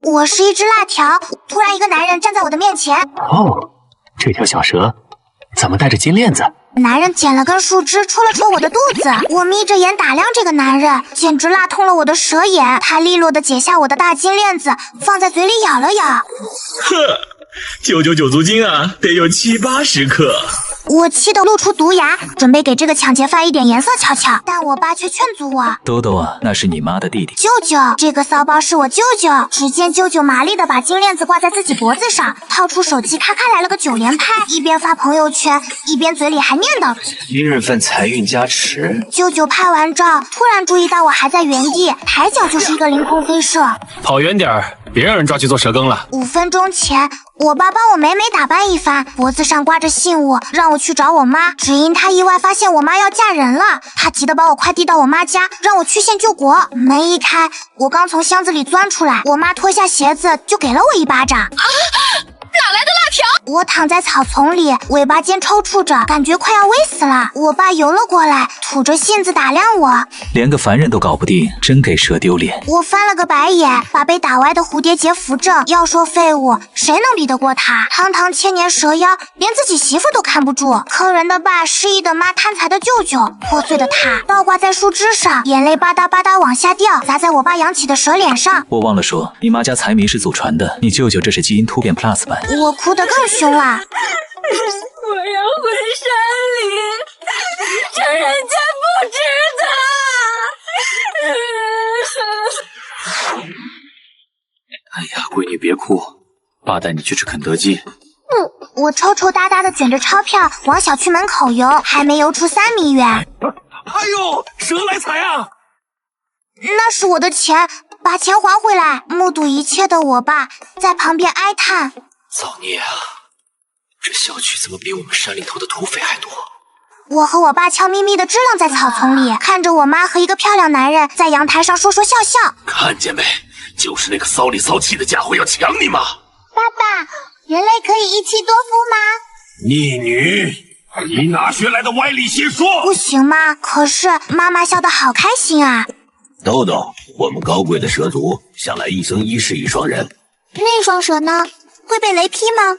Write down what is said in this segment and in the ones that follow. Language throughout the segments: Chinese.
我是一只辣条，突然一个男人站在我的面前。哦，这条小蛇怎么带着金链子？男人捡了根树枝戳了戳我的肚子，我眯着眼打量这个男人，简直辣痛了我的蛇眼。他利落地解下我的大金链子，放在嘴里咬了咬。呵，999足金啊，得有70-80克。我气得露出毒牙，准备给这个抢劫犯一点颜色瞧瞧，但我爸却劝阻我。兜兜啊，那是你妈的弟弟。舅舅，这个骚包是我舅舅。只见舅舅麻利地把金链子挂在自己脖子上，掏出手机咔咔来了个9连拍，一边发朋友圈，一边嘴里还念叨着1月份财运加持。舅舅拍完照，突然注意到我还在原地，抬脚就是一个凌空飞射。跑远点儿，别让人抓去做蛇羹了。5分钟前，我爸帮我美美打扮一番，脖子上挂着信物，让我去找我妈。只因他意外发现我妈要嫁人了，他急得把我快递到我妈家，让我去县救国。门一开，我刚从箱子里钻出来，我妈脱下鞋子就给了我一巴掌。哪来的辣条？我躺在草丛里，尾巴尖抽搐着，感觉快要危死了。我爸游了过来，吐着信子打量我，连个凡人都搞不定，真给蛇丢脸。我翻了个白眼，把被打歪的蝴蝶结扶正。要说废物，谁能比得过他？堂堂千年蛇妖，连自己媳妇都看不住。坑人的爸，失忆的妈，贪财的舅舅，破碎的他倒挂在树枝上，眼泪吧嗒吧嗒往下掉，砸在我爸扬起的蛇脸上。我忘了说，你妈家财迷是祖传的，你舅舅这是基因突变 Plus 版。我哭得更凶了。我要回山里，这人家不值得。哎呀，闺女别哭，爸带你去吃肯德基。我抽抽搭搭的卷着钞票往小区门口游，还没游出3米远。哎呦，蛇来财啊！那是我的钱，把钱还回来！目睹一切的我爸在旁边哀叹：造孽啊！这小区怎么比我们山里头的土匪还多？我和我爸悄咪咪的支棱在草丛里，看着我妈和一个漂亮男人在阳台上说说笑笑。看见没？就是那个骚里骚气的家伙要抢你嘛！爸爸，人类可以一妻多夫吗？逆女，你哪学来的歪理邪说？不行吗？可是妈妈笑得好开心啊！豆豆，我们高贵的蛇族向来一生一世一双人，那双蛇呢？会被雷劈吗？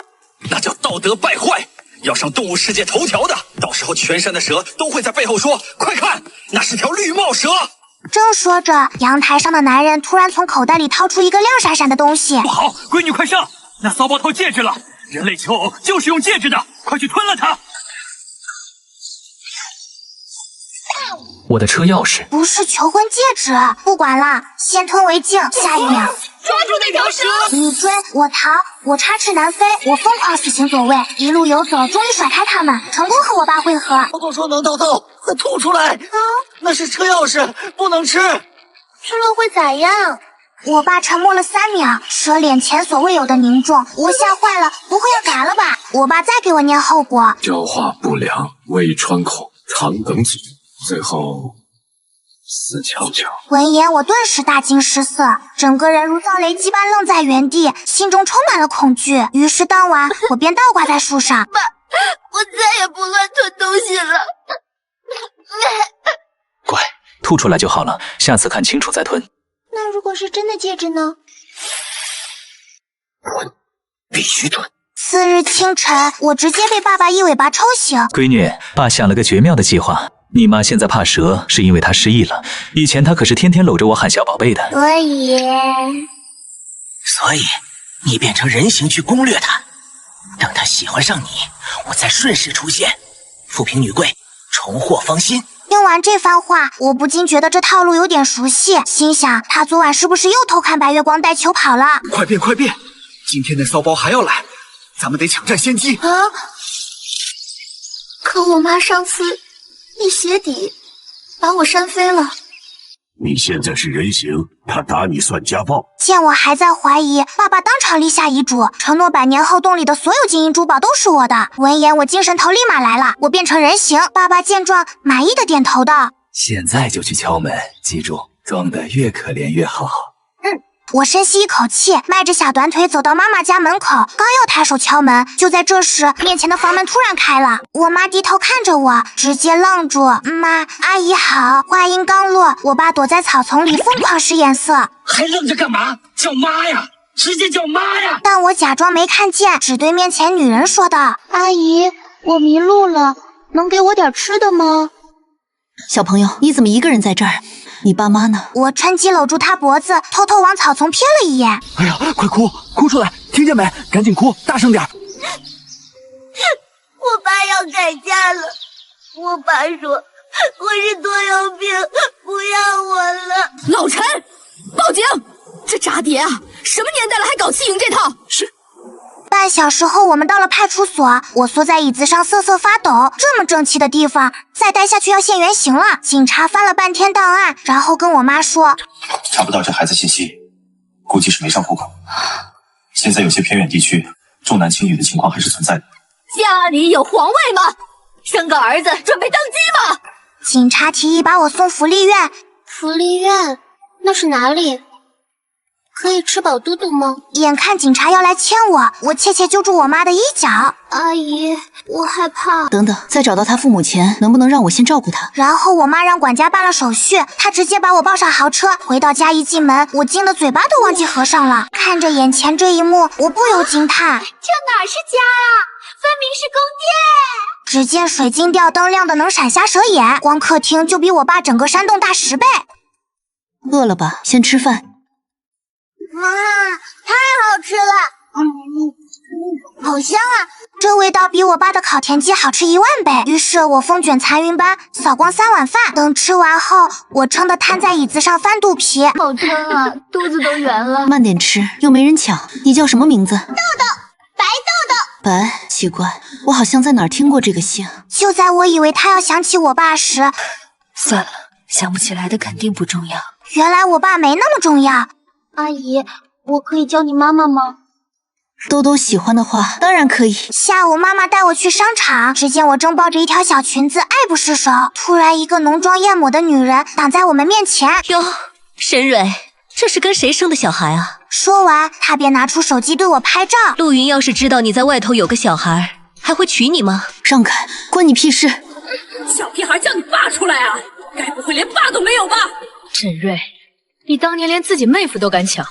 那叫道德败坏，要上动物世界头条的。到时候全山的蛇都会在背后说：“快看，那是条绿帽蛇。”正说着，阳台上的男人突然从口袋里掏出一个亮闪闪的东西。不好，闺女快上！那骚包偷戒指了，人类求偶就是用戒指的，快去吞了它！我的车钥匙不是求婚戒指，不管了，先吞为敬。下一秒，抓住那条蛇！你追我逃，我插翅难飞，我疯狂死行左位，一路游走，终于甩开他们，成功和我爸会合。豆豆说能豆豆，快吐出来！那是车钥匙，不能吃。吃了会咋样？我爸沉默了3秒，蛇脸前所未有的凝重，我吓坏了，不会要嘎了吧？我爸再给我念后果：消化不良，胃穿孔，肠梗阻，最后死翘翘。闻言，我顿时大惊失色，整个人如遭雷击般愣在原地，心中充满了恐惧。于是当晚，我便倒挂在树上。爸，我再也不乱吞东西了。乖，吐出来就好了，下次看清楚再吞。那如果是真的戒指呢？吞，必须吞。次日清晨，我直接被爸爸一尾巴抽醒。闺女，爸想了个绝妙的计划。你妈现在怕蛇，是因为她失忆了。以前她可是天天搂着我喊小宝贝的。所以你变成人形去攻略他，等他喜欢上你，我再顺势出现，抚平女贵，重获芳心。听完这番话，我不禁觉得这套路有点熟悉，心想他昨晚是不是又偷看白月光带球跑了？快变快变！今天那骚包还要来，咱们得抢占先机。可我妈上次一鞋底把我扇飞了。你现在是人形，他打你算家暴。见我还在怀疑，爸爸当场立下遗嘱，承诺100年后洞里的所有金银珠宝都是我的。闻言，我精神头立马来了，我变成人形。爸爸见状，满意的点头道：“现在就去敲门，记住，装得越可怜越好。”我深吸一口气，迈着小短腿走到妈妈家门口，刚要抬手敲门，就在这时，面前的房门突然开了。我妈低头看着我，直接愣住。妈，阿姨好。话音刚落，我爸躲在草丛里疯狂使眼色。还愣着干嘛？叫妈呀！直接叫妈呀！但我假装没看见，只对面前女人说道：“阿姨，我迷路了，能给我点吃的吗？”小朋友，你怎么一个人在这儿？你爸妈呢？我趁机搂住他脖子，偷偷往草丛瞥了一眼。哎呀，快哭，哭出来，听见没？赶紧哭，大声点。我爸要改嫁了，我爸说我是拖油瓶，不要我了。老陈，报警！这渣爹啊，什么年代了还搞欺凌这套？是。半小时后，我们到了派出所，我缩在椅子上瑟瑟发抖。这么正气的地方，再待下去要现原形了。警察翻了半天档案，然后跟我妈说，查不到这孩子信息，估计是没上户口。现在有些偏远地区重男轻女的情况还是存在的。家里有皇位吗？生个儿子准备登基吗？警察提议把我送福利院。福利院？那是哪里？可以吃饱肚肚吗？眼看警察要来牵我，我怯怯揪住我妈的衣角。阿姨，我害怕。等等，在找到他父母前，能不能让我先照顾他？然后我妈让管家办了手续，她直接把我抱上豪车。回到家一进门，我惊得嘴巴都忘记合上了。看着眼前这一幕，我不由惊叹：这哪是家啊，分明是宫殿！只见水晶吊灯亮得能闪瞎蛇眼，光客厅就比我爸整个山洞大10倍。饿了吧？先吃饭。哇，太好吃了！好香啊！这味道比我爸的烤田鸡好吃10000倍。于是我风卷残云般扫光3碗饭，等吃完后，我撑得瘫在椅子上翻肚皮。好撑啊，肚子都圆了。慢点吃，又没人抢。你叫什么名字？豆豆，白豆豆。白，奇怪，我好像在哪儿听过这个姓。就在我以为他要想起我爸时，算了，想不起来的肯定不重要。原来我爸没那么重要。阿姨，我可以叫你妈妈吗？豆豆喜欢的话，当然可以。下午妈妈带我去商场，只见我正抱着一条小裙子，爱不释手。突然，一个浓妆艳抹的女人挡在我们面前。哟，沈蕊，这是跟谁生的小孩啊？说完，她便拿出手机对我拍照。陆云要是知道你在外头有个小孩，还会娶你吗？让开，关你屁事！小屁孩叫你爸出来啊？该不会连爸都没有吧？沈瑞，你当年连自己妹夫都敢抢，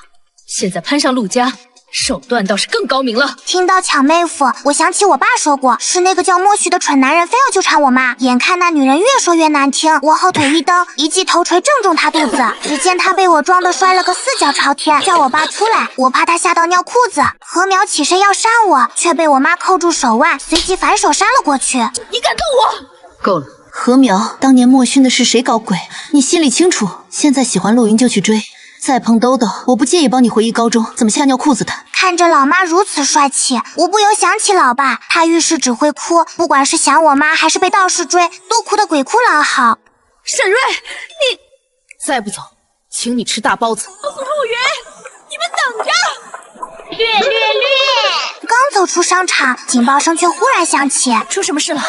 现在攀上陆家，手段倒是更高明了。听到抢妹夫，我想起我爸说过，是那个叫莫许的蠢男人非要纠缠我妈。眼看那女人越说越难听，我后腿一蹬，一记头锤正中她肚子。只见她被我撞得摔了个4脚朝天，叫我爸出来。我怕她吓到尿裤子。何苗起身要扇我，却被我妈扣住手腕，随即反手扇了过去。你敢动我？够了。何苗，当年莫勋的事谁搞鬼？你心里清楚。现在喜欢陆云就去追，再碰兜兜，我不介意帮你回忆高中怎么吓尿裤子的。看着老妈如此帅气，我不由想起老爸，他遇事只会哭，不管是想我妈还是被道士追，都哭得鬼哭狼嚎。沈瑞，你再不走，请你吃大包子。陆云，你们等着！略！刚走出商场，警报声却忽然响起。出什么事了？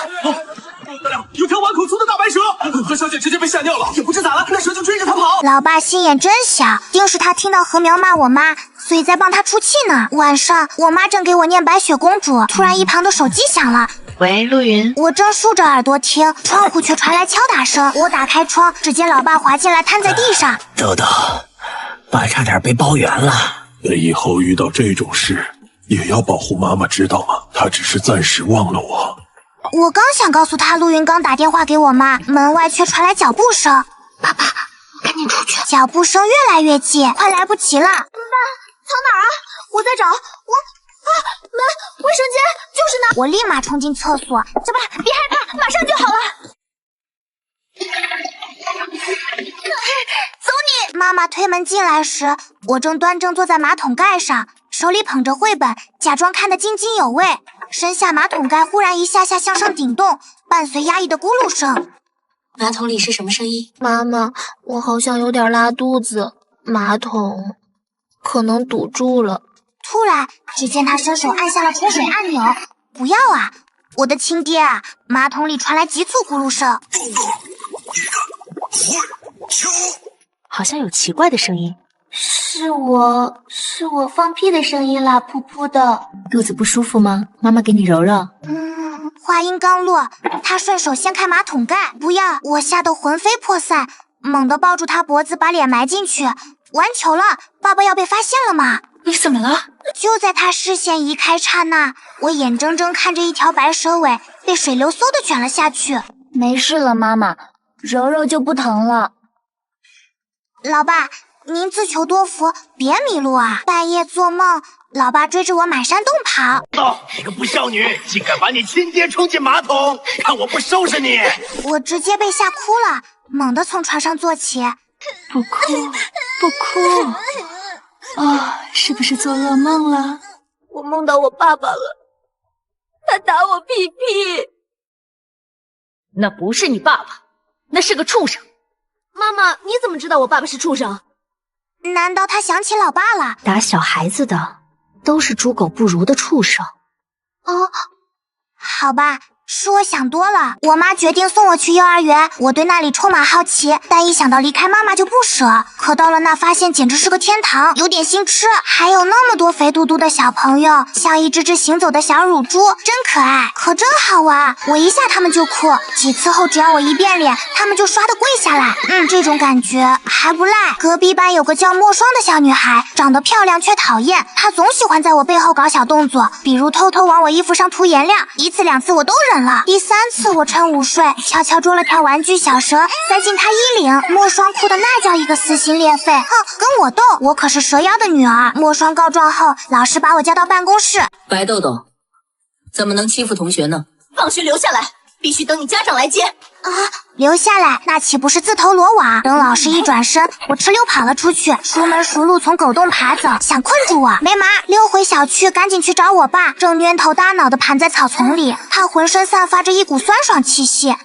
大亮，有条碗口粗的大白蛇，何小姐直接被吓尿了，也不知咋了，那蛇就追着她跑。老爸心眼真小，定是他听到何苗骂我妈，所以在帮他出气呢。晚上，我妈正给我念白雪公主，突然一旁的手机响了。喂，陆云。我正竖着耳朵听，窗户却传来敲打声。我打开窗，只见老爸滑进来，瘫在地上。豆豆，爸差点被包圆了。那以后遇到这种事，也要保护妈妈，知道吗？她只是暂时忘了我。我刚想告诉他陆云刚打电话给我妈，门外却传来脚步声。爸爸，赶紧出去！脚步声越来越近，快来不及了。爸，藏哪儿啊？我在找。门，卫生间就是那。我立马冲进厕所。这不，别害怕，马上就好了。走你！妈妈推门进来时，我正端正坐在马桶盖上，手里捧着绘本，假装看得津津有味。身下马桶盖忽然一下下向上顶动，伴随压抑的咕噜声。马桶里是什么声音？妈妈，我好像有点拉肚子，马桶可能堵住了。突然，只见他伸手按下了冲水按钮。不要啊，我的亲爹啊！马桶里传来急促咕噜声。好像有奇怪的声音。是我放屁的声音啦，噗噗的。肚子不舒服吗？妈妈给你揉揉。话音刚落，他顺手掀开马桶盖。不要！我吓得魂飞魄散，猛地抱住他脖子，把脸埋进去。完球了！爸爸要被发现了吗？你怎么了？就在他视线移开刹那，我眼睁睁看着一条白蛇尾被水流嗖的卷了下去。没事了，妈妈，揉揉就不疼了。老爸，您自求多福，别迷路啊！半夜做梦，老爸追着我满山洞跑。你个不孝女，竟敢把你亲爹冲进马桶，看我不收拾你！我直接被吓哭了，猛地从床上坐起。不哭，不哭。是不是做噩梦了？我梦到我爸爸了，他打我屁屁。那不是你爸爸，那是个畜生。妈妈，你怎么知道我爸爸是畜生？难道他想起老爸了？打小孩子的都是猪狗不如的畜生。好吧，是我想多了。我妈决定送我去幼儿园，我对那里充满好奇，但一想到离开妈妈就不舍。可到了那，发现简直是个天堂，有点心吃，还有那么多肥嘟嘟的小朋友，像一只只行走的小乳猪，真可爱，可真好玩。我一下他们就哭，几次后只要我一变脸，他们就唰的跪下来。这种感觉还不赖。隔壁班有个叫莫霜的小女孩，长得漂亮却讨厌，她总喜欢在我背后搞小动作，比如偷偷往我衣服上涂颜料，一次两次我都忍了。第3次我趁午睡，悄悄捉了条玩具小蛇塞进她衣领，莫霜哭的那叫一个撕心裂肺。跟我斗，我可是蛇妖的女儿。莫霜告状后，老师把我叫到办公室。白豆豆，怎么能欺负同学呢？放学留下来，必须等你家长来接。留下来，那岂不是自投罗网？等老师一转身，我哧溜跑了出去，熟门熟路从狗洞爬走，想困住我没门。溜回小区，赶紧去找我爸，正蔫头耷脑的盘在草丛里，他浑身散发着一股酸爽气息。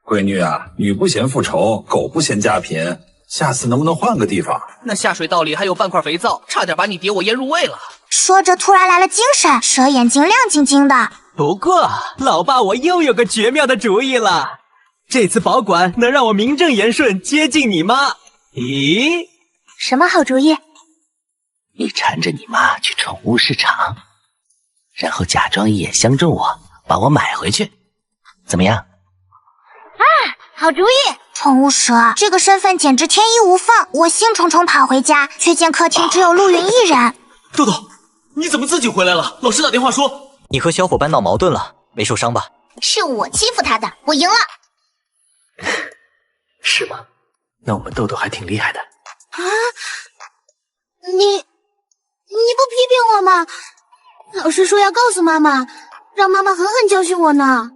闺女啊，女不嫌复仇，狗不嫌家贫，下次能不能换个地方？那下水道里还有半块肥皂，差点把你爹我腌入味了。说着突然来了精神，蛇眼睛亮晶晶的。不过老爸我又有个绝妙的主意了，这次保管能让我名正言顺接近你妈。咦，什么好主意？你缠着你妈去宠物市场，然后假装一眼相中我，把我买回去，怎么样？好主意！宠物蛇这个身份简直天衣无缝。我兴冲冲跑回家，却见客厅只有陆云一人。豆豆，你怎么自己回来了？老师打电话说你和小伙伴闹矛盾了，没受伤吧？是我欺负他的，我赢了。是吗？那我们豆豆还挺厉害的。你不批评我吗？老师说要告诉妈妈，让妈妈狠狠教训我呢。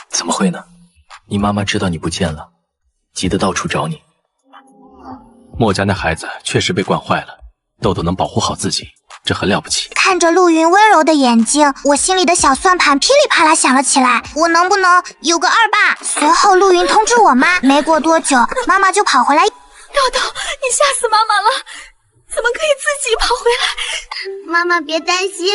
怎么会呢？你妈妈知道你不见了，急得到处找你。莫家那孩子确实被惯坏了，豆豆能保护好自己，这很了不起。看着陆云温柔的眼睛，我心里的小算盘噼里啪啦响了起来。我能不能有个二爸？随后陆云通知我妈，没过多久，妈妈就跑回来。豆豆，你吓死妈妈了，怎么可以自己跑回来？妈妈别担心，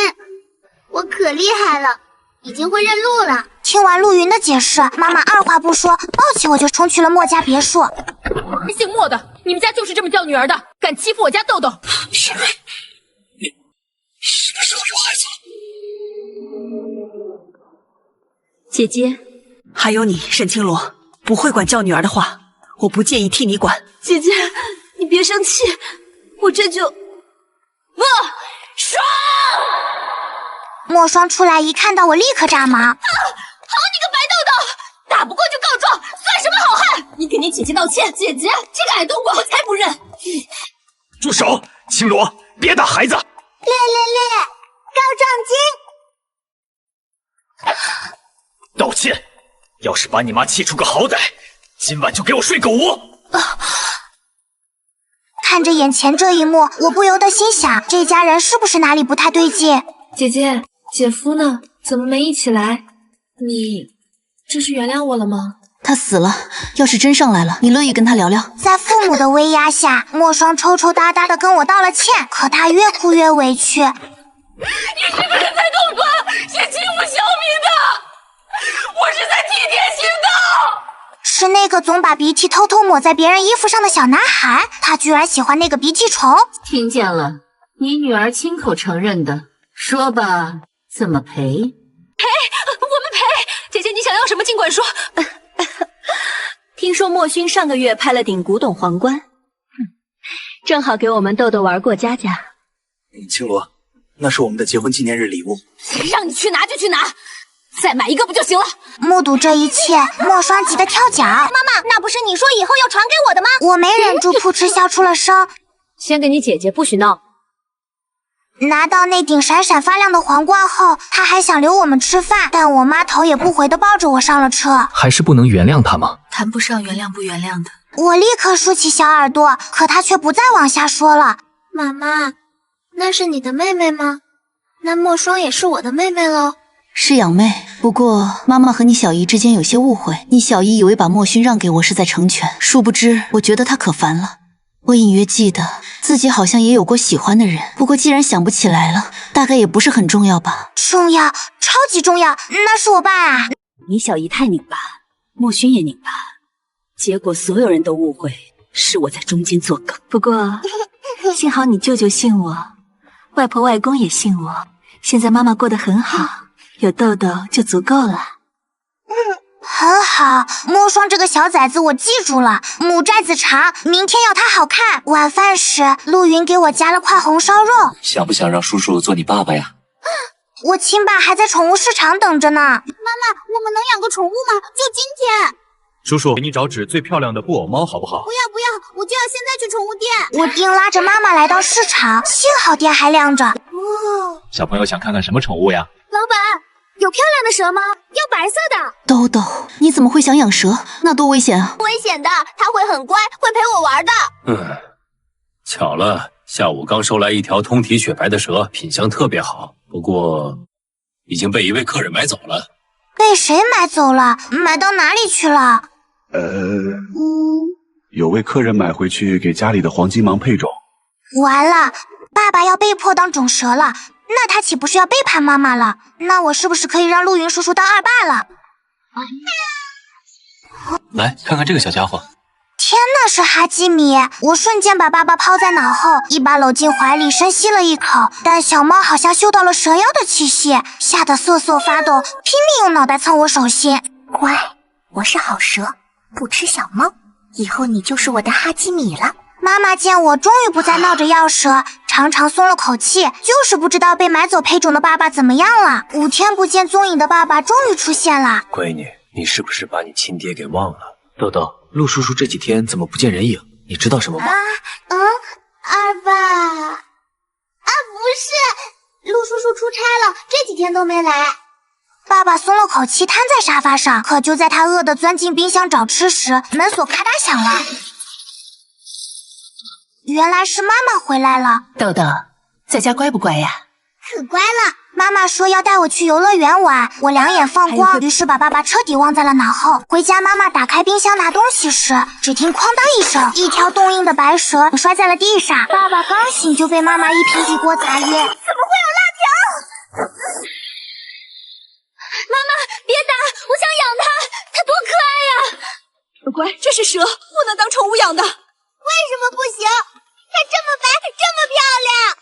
我可厉害了，已经会认路了。听完陆云的解释，妈妈二话不说，抱起我就冲去了莫家别墅。姓莫的，你们家就是这么叫女儿的，敢欺负我家豆豆！沈瑞，你什么时候有孩子了？姐姐，还有你，沈青罗，不会管叫女儿的话，我不介意替你管。姐姐，你别生气，我这就……霜！莫霜出来一看到我，立刻炸毛。好你个白豆豆，打不过就告状，算什么好汉？你给你姐姐道歉！姐姐，这个矮冬瓜我才不认！住手！青罗，别打孩子！告状金！道歉！要是把你妈气出个好歹，今晚就给我睡狗窝！看着眼前这一幕，我不由得心想，这家人是不是哪里不太对劲？姐姐，姐夫呢？怎么没一起来？你这是原谅我了吗？他死了，要是真上来了，你乐意跟他聊聊？在父母的威压下，莫霜抽抽搭搭的跟我道了歉，可他越哭越委屈。你这个人才动作是欺负小敏的，我是在替天行道。是那个总把鼻涕偷偷抹在别人衣服上的小男孩，他居然喜欢那个鼻涕虫。听见了，你女儿亲口承认的，说吧，怎么赔？赔，我们赔。姐姐，你想要什么尽管说。听说莫勋上个月拍了顶古董皇冠，正好给我们豆豆玩过家家，青罗，那是我们的结婚纪念日礼物。让你去拿就去拿，再买一个不就行了？目睹这一切，莫双急得跳脚。妈妈，那不是你说以后要传给我的吗？我没忍住，噗嗤笑出了声。先给你姐姐，不许闹。拿到那顶闪闪发亮的皇冠后，他还想留我们吃饭，但我妈头也不回地抱着我上了车。还是不能原谅他吗？谈不上原谅不原谅的。我立刻竖起小耳朵，可他却不再往下说了。妈妈，那是你的妹妹吗？那莫双也是我的妹妹喽。是养妹，不过妈妈和你小姨之间有些误会，你小姨以为把莫勋让给我是在成全，殊不知我觉得他可烦了。我隐约记得自己好像也有过喜欢的人，不过既然想不起来了，大概也不是很重要吧。重要，超级重要，那是我爸啊。你小姨太拧巴，莫勋也拧巴，结果所有人都误会是我在中间作梗。不过幸好你舅舅信我，外婆外公也信我，现在妈妈过得很好，有豆豆就足够了。很好，莫双这个小崽子我记住了，母寨子长，明天要他好看。晚饭时，陆云给我夹了块红烧肉。想不想让叔叔做你爸爸呀？我亲爸还在宠物市场等着呢。妈妈，我们能养个宠物吗？就今天。叔叔给你找指最漂亮的布偶猫好不好？不要，我就要现在去宠物店。我硬拉着妈妈来到市场，幸好店还亮着。小朋友想看看什么宠物呀？老板，有漂亮的蛇吗？要白色的。豆豆，你怎么会想养蛇？那多危险啊！危险的，它会很乖，会陪我玩的。巧了，下午刚收来一条通体雪白的蛇，品相特别好，不过已经被一位客人买走了。被谁买走了？买到哪里去了？有位客人买回去给家里的黄金蟒配种。完了，爸爸要被迫当种蛇了，那他岂不是要背叛妈妈了？那我是不是可以让陆云叔叔当二爸了？来看看这个小家伙。天呐，是哈基米！我瞬间把爸爸抛在脑后，一把搂进怀里，深吸了一口。但小猫好像嗅到了蛇妖的气息，吓得瑟瑟发抖，拼命用脑袋蹭我手心。乖，我是好蛇，不吃小猫，以后你就是我的哈基米了。妈妈见我终于不再闹着要蛇，长长松了口气，就是不知道被买走配种的爸爸怎么样了。5天不见踪影的爸爸终于出现了。闺女，你是不是把你亲爹给忘了？豆豆，陆叔叔这几天怎么不见人影？你知道什么吗？二爸，不是，陆叔叔出差了，这几天都没来。爸爸松了口气，瘫在沙发上。可就在他饿得钻进冰箱找吃时，门锁咔嗒响了。原来是妈妈回来了。豆豆，在家乖不乖呀？可乖了。妈妈说要带我去游乐园玩，我两眼放光，于是把爸爸彻底忘在了脑后。回家，妈妈打开冰箱拿东西时，只听哐当一声，一条冻硬的白蛇摔在了地上。爸爸刚醒就被妈妈一平底锅砸晕。怎么会有辣条？妈妈，别打，我想养它，它多可爱呀！乖，这是蛇，不能当宠物养的。为什么不行？它这么白，这么漂亮。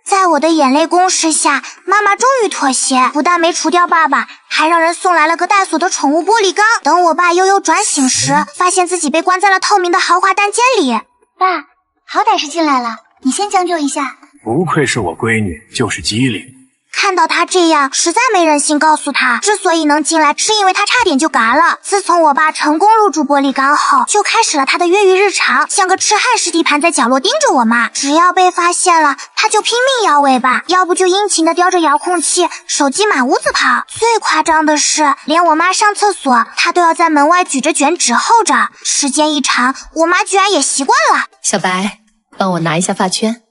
在我的眼泪攻势下，妈妈终于妥协，不但没除掉爸爸，还让人送来了个带锁的宠物玻璃缸。等我爸悠悠转醒时，发现自己被关在了透明的豪华单间里。爸，好歹是进来了，你先将就一下。不愧是我闺女，就是机灵。看到他这样，实在没忍心告诉他，之所以能进来，是因为他差点就嘎了。自从我爸成功入住玻璃缸后，就开始了他的越狱日常，像个痴汉似地盘在角落盯着我妈。只要被发现了，他就拼命摇尾巴，要不就殷勤的叼着遥控器，手机满屋子跑。最夸张的是，连我妈上厕所，他都要在门外举着卷纸候着。时间一长，我妈居然也习惯了。小白，帮我拿一下发圈。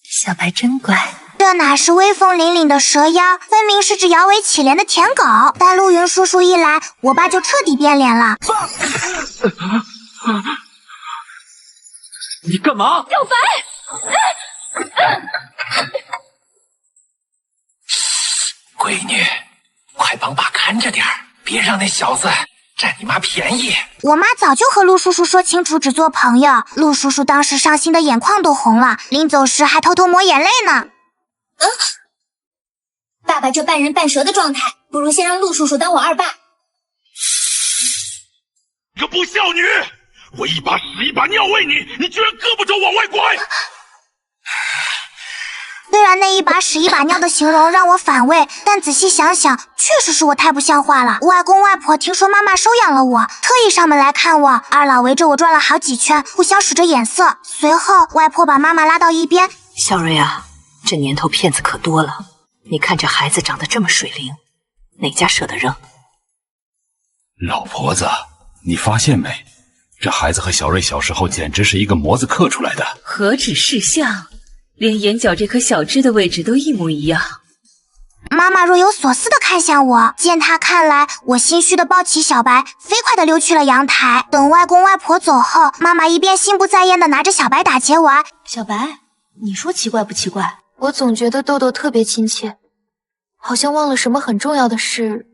小白真乖。这哪是威风凛凛的蛇妖，分明是只摇尾乞怜的舔狗。但陆云叔叔一来，我爸就彻底变脸了。你干嘛？小白！闺女，快帮爸看着点儿，别让那小子占你妈便宜。我妈早就和陆叔叔说清楚，只做朋友。陆叔叔当时伤心的眼眶都红了，临走时还偷偷抹眼泪呢。爸爸这半人半蛇的状态，不如先让陆叔叔当我二爸。你个不孝女！我一把屎一把尿喂你，你居然胳膊肘往外拐！然那一把屎一把尿的形容让我反胃，但仔细想想，确实是我太不像话了。外公外婆听说妈妈收养了我，特意上门来看我，二老围着我转了好几圈，互相使着眼色。随后，外婆把妈妈拉到一边：“小瑞啊，这年头骗子可多了，你看这孩子长得这么水灵，哪家舍得扔？”老婆子，你发现没？这孩子和小瑞小时候简直是一个模子刻出来的。何止是像，连眼角这颗小痣的位置都一模一样。妈妈若有所思地看向我，见她看来，我心虚地抱起小白，飞快地溜去了阳台。等外公外婆走后，妈妈一边心不在焉地拿着小白打结玩。小白，你说奇怪不奇怪？我总觉得豆豆特别亲切，好像忘了什么很重要的事。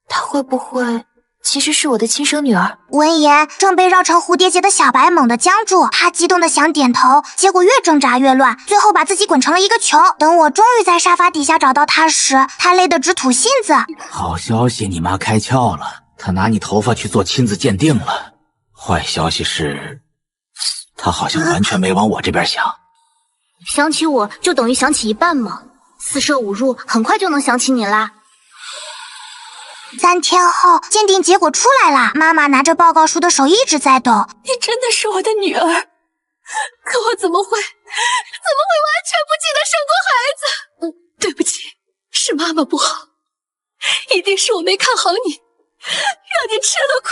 他会不会其实是我的亲生女儿？闻言，正被绕成蝴蝶结的小白猛地僵住，他激动的想点头，结果越挣扎越乱，最后把自己滚成了一个球。等我终于在沙发底下找到他时，他累得直吐信子。好消息，你妈开窍了，她拿你头发去做亲子鉴定了。坏消息是，她好像完全没往我这边想。想起我就等于想起一半嘛，四舍五入很快就能想起你啦。3天后，鉴定结果出来了，妈妈拿着报告书的手一直在抖。你真的是我的女儿，可我怎么会完全不记得生过孩子？对不起，是妈妈不好，一定是我没看好你，让你吃了苦。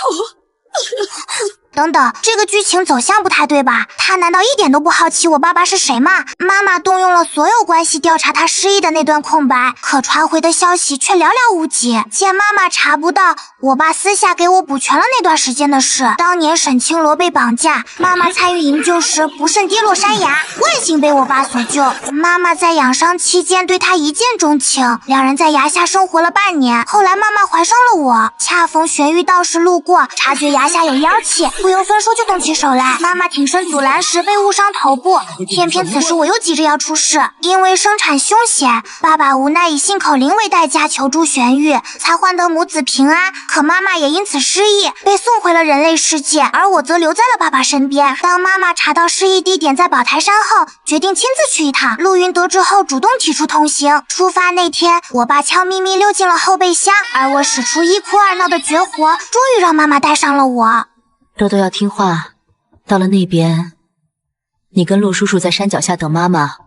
等等，这个剧情走向不太对吧？他难道一点都不好奇我爸爸是谁吗？妈妈动用了所有关系调查他失忆的那段空白，可传回的消息却寥寥无几。见妈妈查不到，我爸私下给我补全了那段时间的事。当年沈清罗被绑架，妈妈参与营救时不慎跌落山崖，万幸被我爸所救。妈妈在养伤期间对他一见钟情，两人在崖下生活了半年。后来妈妈怀上了我，恰逢玄玉道士路过，察觉崖下有妖气，不由分说就动起手来。妈妈挺身阻拦时被误伤头部，偏偏此时我又急着要出事，因为生产凶险，爸爸无奈以信口灵为代价求助玄玉，才换得母子平安。可妈妈也因此失忆，被送回了人类世界，而我则留在了爸爸身边。当妈妈查到失忆地点在宝台山后，决定亲自去一趟。陆云得知后主动提出同行。出发那天，我爸悄咪咪溜进了后备箱，而我使出一哭二闹的绝活，终于让妈妈带上了我。豆豆要听话，到了那边，你跟陆叔叔在山脚下等妈妈，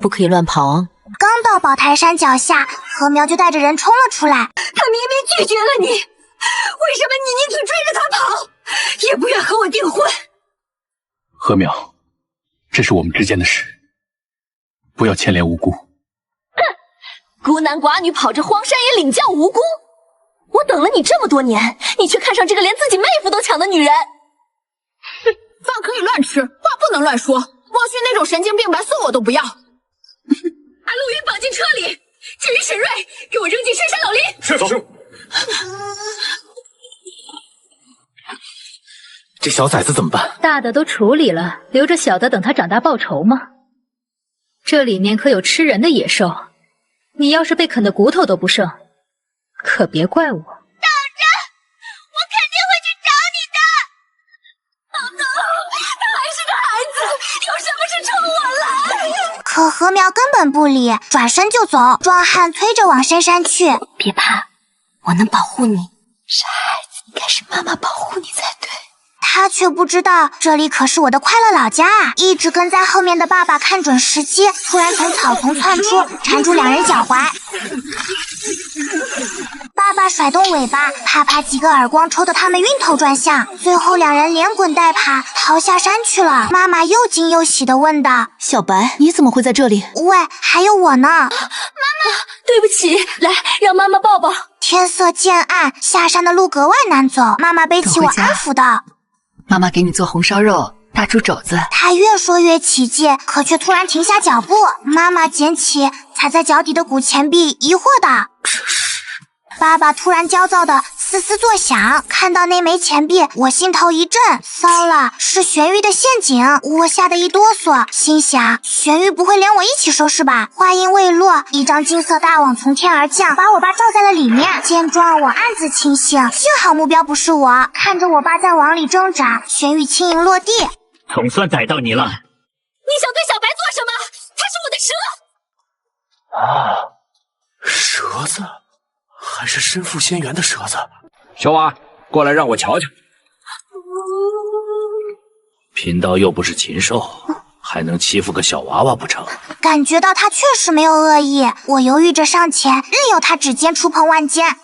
不可以乱跑哦。刚到宝台山脚下，禾苗就带着人冲了出来。他明明拒绝了你，为什么你宁可追着他跑，也不愿和我订婚？禾苗，这是我们之间的事，不要牵连无辜。孤男寡女跑着荒山野岭叫无辜？我等了你这么多年，你却看上这个连自己妹夫都抢的女人。饭可以乱吃，话不能乱说。莫勋那种神经病白送我都不要。把陆云绑进车里，至于沈瑞，给我扔进深山老林。是走。这小崽子怎么办？大的都处理了，留着小的等他长大报仇吗？这里面可有吃人的野兽，你要是被啃得骨头都不剩，可别怪我。可禾苗根本不理，转身就走。壮汉催着往深山去。别怕，我能保护你。傻孩子，应该是妈妈保护你才对。他却不知道，这里可是我的快乐老家啊！一直跟在后面的爸爸看准时机，突然从草丛窜出，缠住两人脚踝。爸爸甩动尾巴，啪啪几个耳光抽得他们晕头转向，最后两人连滚带爬逃下山去了。妈妈又惊又喜地问道：“小白，你怎么会在这里？”喂，还有我呢。妈妈，对不起，来，让妈妈抱抱。天色渐暗，下山的路格外难走。妈妈背起我安抚道：“妈妈给你做红烧肉、大猪肘子。”她越说越起劲，可却突然停下脚步。妈妈捡起踩在脚底的古钱币，疑惑道：“这是？”爸爸突然焦躁的嘶嘶作响，看到那枚钱币，我心头一震，糟了，是玄玉的陷阱！我吓得一哆嗦，心想玄玉不会连我一起收拾吧？话音未落，一张金色大网从天而降，把我爸罩在了里面。见状，我暗自庆幸，幸好目标不是我。看着我爸在网里挣扎，玄玉轻盈落地。总算逮到你了！你想对小白做什么？他是我的蛇！蛇子，还是身负仙缘的蛇子。小瓦，过来让我瞧瞧。贫道又不是禽兽，还能欺负个小娃娃不成？感觉到他确实没有恶意，我犹豫着上前，任由他指尖触碰腕间。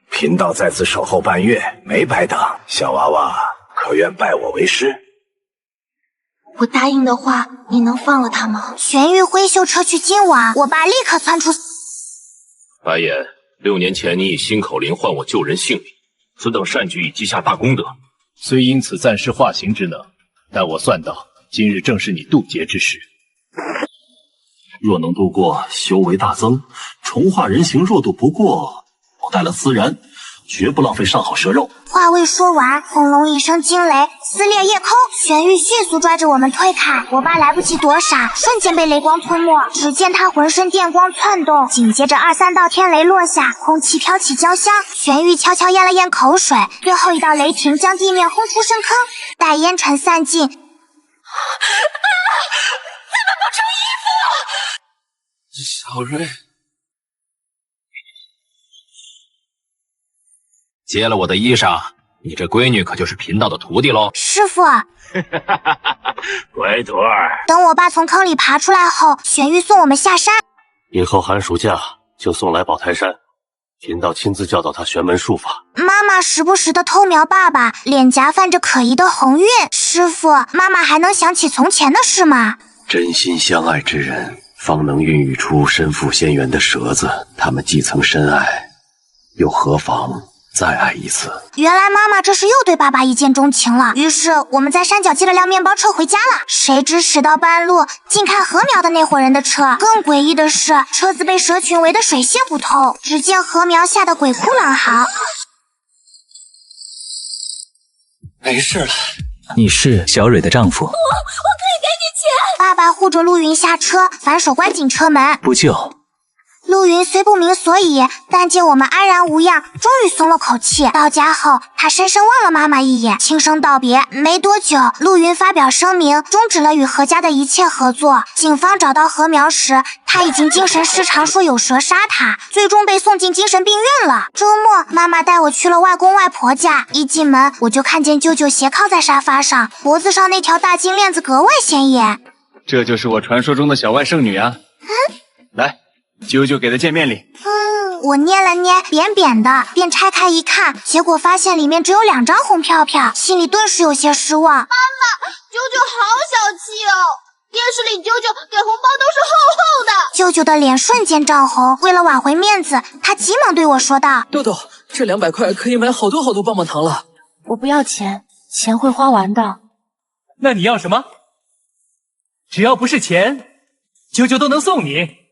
贫道在此守候半月，没白等。小娃娃，可愿拜我为师？我答应的话，你能放了他吗？玄玉挥袖撤去金碗，我爸立刻窜出。白眼，6年前你以心口灵换我救人性命，此等善举已积下大功德。虽因此暂时化形之能，但我算到今日正是你渡劫之时。若能度过，修为大增，重化人形弱度不过，我带了孜然，绝不浪费上好蛇肉。话未说完，轰隆一声惊雷撕裂夜空，玄玉迅速拽着我们推开，我爸来不及躲闪，瞬间被雷光吞没。只见他浑身电光窜动，紧接着2、3道天雷落下，空气飘起焦香。玄玉悄悄咽了咽口水，最后一道雷霆将地面轰出深坑。待烟尘散尽，怎么不穿衣服？小瑞，揭了我的衣裳，你这闺女可就是贫道的徒弟喽。师傅，乖徒儿。等我爸从坑里爬出来后，玄玉送我们下山。以后寒暑假就送来宝台山，贫道亲自教导他玄门术法。妈妈时不时的偷瞄爸爸，脸颊泛着可疑的红晕。师傅，妈妈还能想起从前的事吗？真心相爱之人，方能孕育出身负仙缘的蛇子。他们既曾深爱，又何妨再爱一次？原来妈妈这是又对爸爸一见钟情了。于是我们在山脚接了辆面包车回家了。谁知驶到半路，竟看禾苗的那伙人的车。更诡异的是，车子被蛇群围得水泄不通。只见禾苗吓得鬼哭狼嚎。没事了。你是小蕊的丈夫？我可以给你钱。爸爸护着陆云下车，反手关紧车门。不救。陆云虽不明所以，但见我们安然无恙，终于松了口气。到家后，他深深望了妈妈一眼，轻声道别。没多久，陆云发表声明，终止了与何家的一切合作。警方找到禾苗时，他已经精神失常，说有蛇杀他，最终被送进精神病院了。周末，妈妈带我去了外公外婆家，一进门我就看见舅舅斜靠在沙发上，脖子上那条大金链子格外显眼。这就是我传说中的小万圣女啊！来，舅舅给的见面礼。我捏了捏，扁扁的，便拆开一看，结果发现里面只有2张红票票，心里顿时有些失望。妈妈，舅舅好小气哦！电视里舅舅给红包都是厚厚的。舅舅的脸瞬间涨红，为了挽回面子，他急忙对我说道：“豆豆，这200块可以买好多棒棒糖了。”我不要钱，钱会花完的。那你要什么？只要不是钱，舅舅都能送你。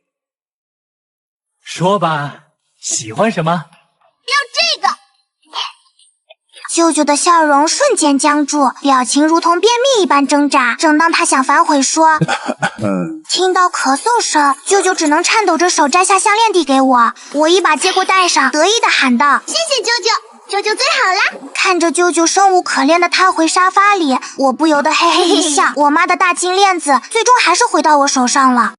说吧，喜欢什么？要这个。舅舅的笑容瞬间僵住，表情如同便秘一般挣扎。正当他想反悔说，听到咳嗽声，舅舅只能颤抖着手摘下项链递给我。我一把接过戴上，得意的喊道：“谢谢舅舅，舅舅最好啦！”看着舅舅生无可恋的瘫回沙发里，我不由得嘿嘿一笑。我妈的大金链子最终还是回到我手上了。